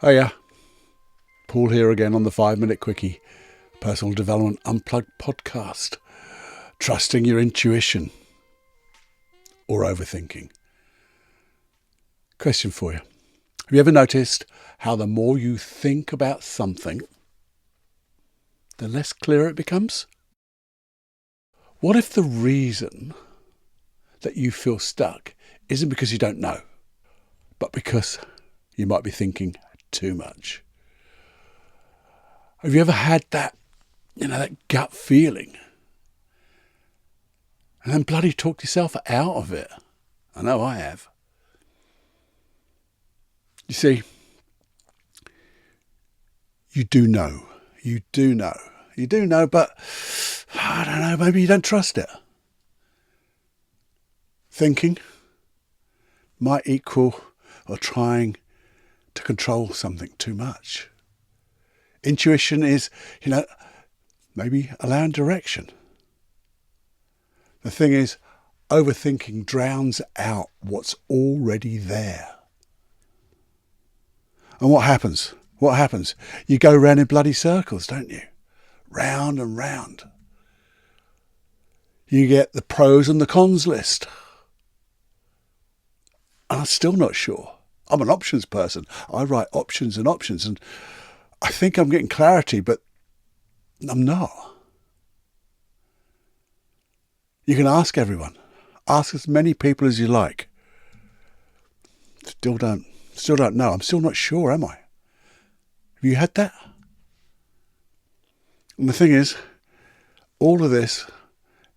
Hiya, Paul here again on the 5 Minute Quickie, Personal Development Unplugged podcast. Trusting your intuition or overthinking. Question for you. Have you ever noticed how the more you think about something, the less clear it becomes? What if the reason that you feel stuck isn't because you don't know, but because you might be thinking too much? Have you ever had that gut feeling and then bloody talked yourself out of it? I know I have. You see, you do know, but I don't know, maybe you don't trust it. Thinking might equal or trying to control something too much. Intuition is, maybe allowing direction. The thing is, overthinking drowns out what's already there. And what happens? You go round in bloody circles, don't you? Round and round. You get the pros and the cons list. And I'm still not sure. I'm an options person. I write options, and I think I'm getting clarity, but I'm not. You can ask everyone. Ask as many people as you like. Still don't know. I'm still not sure, am I? Have you had that? And the thing is, all of this,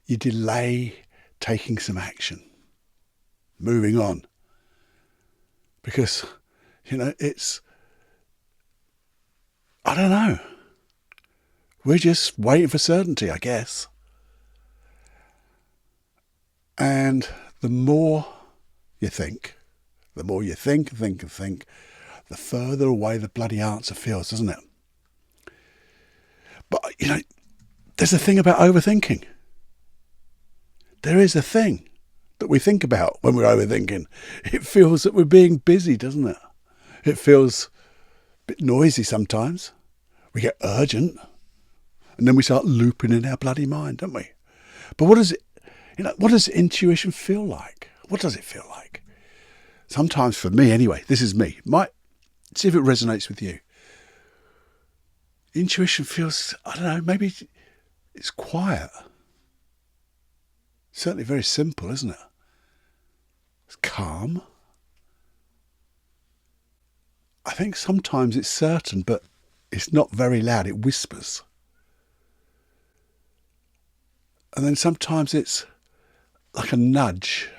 you delay taking some action, moving on. Because, it's, I don't know. We're just waiting for certainty, I guess. And the more you think, the further away the bloody answer feels, doesn't it? But, there's a thing about overthinking. There is a thing that we think about when we're overthinking. It feels that we're being busy, doesn't it? It feels a bit noisy sometimes. We get urgent, and then we start looping in our bloody mind, don't we? But what does intuition feel like? What does it feel like? Sometimes for me, anyway, this is me. See if it resonates with you. Intuition feels, I don't know, maybe it's quiet. Certainly very simple, isn't it? It's calm. I think sometimes it's certain, but it's not very loud. It whispers. And then sometimes it's like a nudge.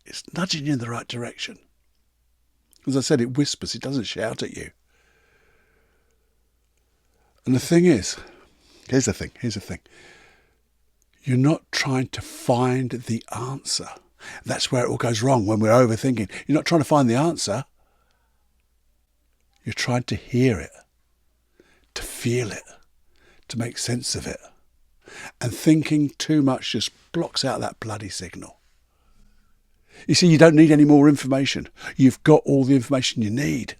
It's nudging you in the right direction. As I said, it whispers. It doesn't shout at you. And the thing is, here's the thing. You're not trying to find the answer. That's where it all goes wrong when we're overthinking. You're not trying to find the answer. You're trying to hear it, to feel it, to make sense of it. And thinking too much just blocks out that bloody signal. You see, you don't need any more information. You've got all the information you need.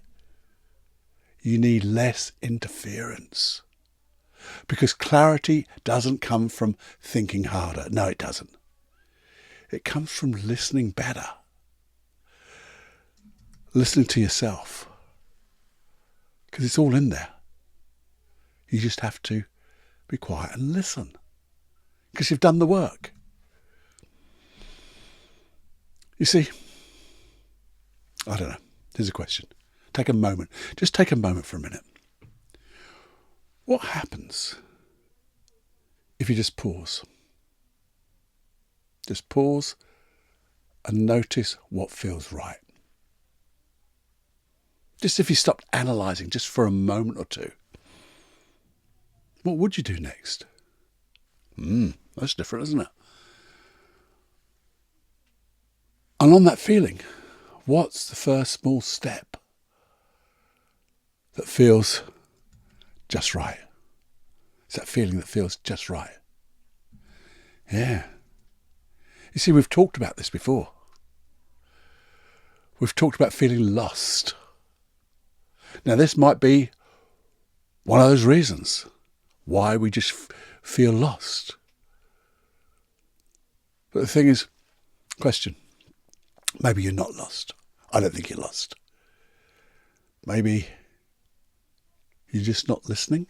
You need less interference. Because clarity doesn't come from thinking harder. No, it doesn't. It comes from listening better. Listening to yourself. Because it's all in there. You just have to be quiet and listen. Because you've done the work. You see, I don't know. Here's a question. Take a moment. Just take a moment for a minute. What happens if you just pause? Just pause and notice what feels right. Just if you stopped analysing just for a moment or two, what would you do next? That's different, isn't it? And on that feeling, what's the first small step that feels just right? It's that feeling that feels just right. Yeah. You see, we've talked about this before. We've talked about feeling lost. Now, this might be one of those reasons why we just feel lost. But the thing is, question, maybe you're not lost. I don't think you're lost. Maybe you're just not listening.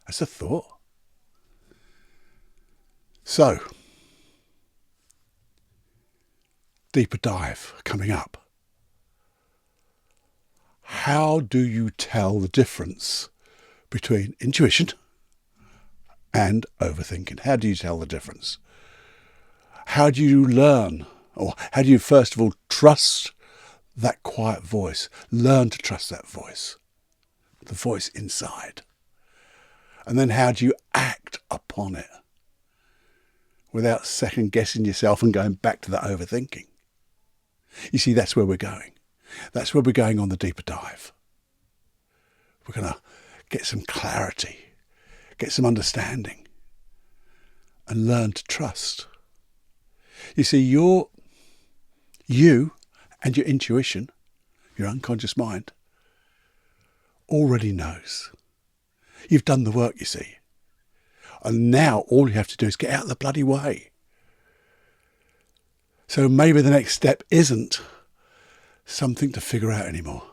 That's a thought. So, deeper dive coming up. How do you tell the difference between intuition and overthinking? How do you tell the difference? How do you learn, or how do you first of all trust that quiet voice? Learn to trust that voice, the voice inside. And then how do you act upon it without second guessing yourself and going back to that overthinking? You see, that's where we're going. That's where we're going on the deeper dive. We're going to get some clarity, get some understanding, and learn to trust. You see, you and your intuition, your unconscious mind, already knows. You've done the work, you see. And now all you have to do is get out of the bloody way. So maybe the next step isn't something to figure out anymore,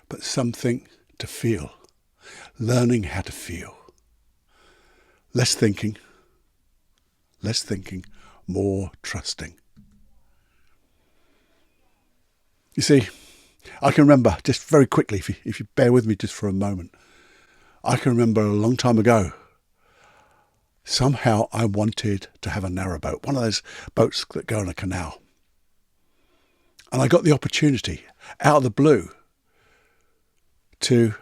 but something to feel. Learning how to feel. Less thinking, more trusting. You see, I can remember, just very quickly, if you bear with me just for a moment, I can remember a long time ago, somehow I wanted to have a narrowboat, one of those boats that go on a canal. And I got the opportunity, out of the blue, to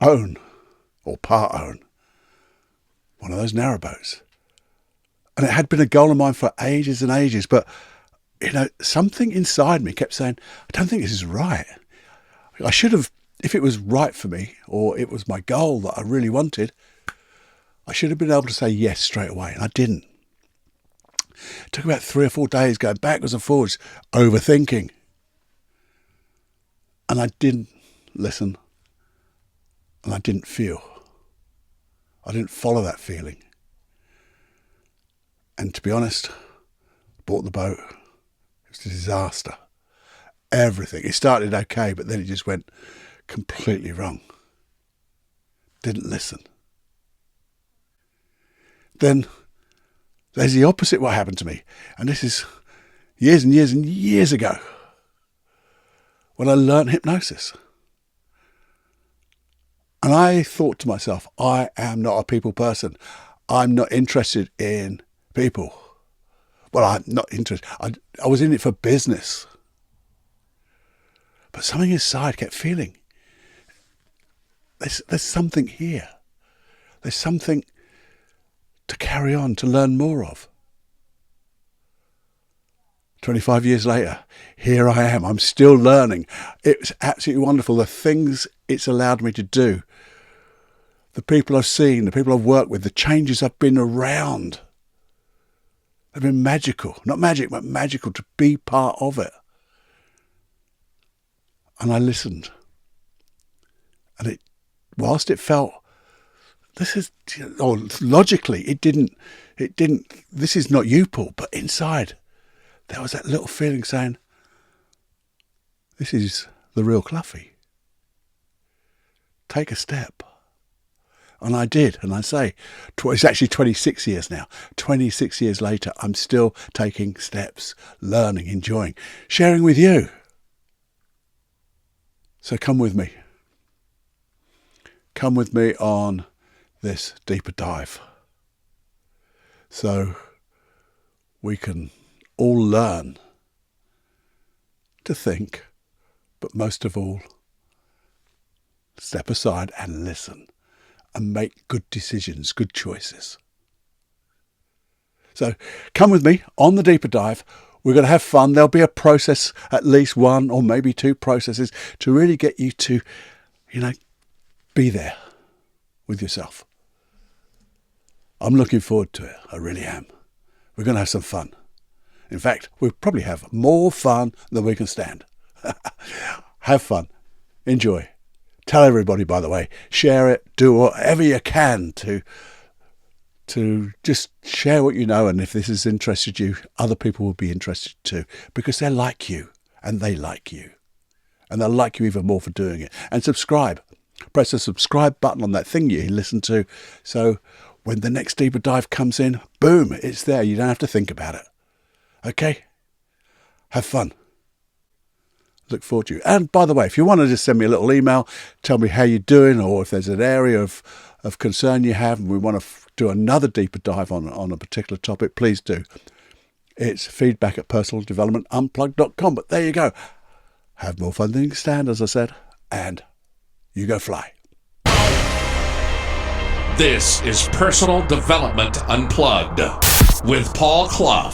own, or part own, one of those narrowboats. And it had been a goal of mine for ages and ages, but something inside me kept saying, I don't think this is right. I should have, if it was right for me, or it was my goal that I really wanted, I should have been able to say yes straight away, and I didn't. It took about 3 or 4 days going backwards and forwards, overthinking. And I didn't listen, and I didn't feel. I didn't follow that feeling. And to be honest, bought the boat. It was a disaster. Everything. It started okay, but then it just went completely wrong. Didn't listen. Then there's the opposite what happened to me. And this is years and years and years ago, when I learned hypnosis. And I thought to myself, I am not a people person. I'm not interested in people. Well, I'm not interested. I was in it for business. But something inside kept feeling, there's something here. There's something to carry on, to learn more of. 25 years later, here I am. I'm still learning. It's absolutely wonderful. The things it's allowed me to do, the people I've seen, the people I've worked with, the changes I've been around, they've been magical. Not magic, but magical to be part of it. And I listened. And whilst it felt, logically, it didn't, this is not you, Paul, but inside, there was that little feeling saying, this is the real Cluffy. Take a step. And I did. And I say, it's actually 26 years now. 26 years later, I'm still taking steps, learning, enjoying, sharing with you. So come with me. Come with me on this deeper dive. So we can all learn to think, but most of all, step aside and listen and make good decisions, good choices. So come with me on the deeper dive. We're going to have fun. There'll be a process, at least one or maybe 2 processes to really get you to, be there with yourself. I'm looking forward to it. I really am. We're going to have some fun. In fact, we'll probably have more fun than we can stand. Have fun. Enjoy. Tell everybody, by the way. Share it. Do whatever you can to just share what you know. And if this has interested you, other people will be interested too, because they're like you and they like you. And they'll like you even more for doing it. And subscribe. Press the subscribe button on that thing you listen to. So when the next deeper dive comes in, boom, it's there. You don't have to think about it. Okay? Have fun. Look forward to you. And by the way, if you want to just send me a little email, tell me how you're doing, or if there's an area of concern you have and we want to do another deeper dive on a particular topic, please do. It's feedback@personaldevelopmentunplugged.com. But there you go. Have more fun than you can stand, as I said, and you go fly. This is Personal Development Unplugged with Paul Clough.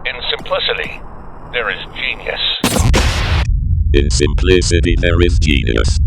In simplicity, there is genius. In simplicity, there is genius.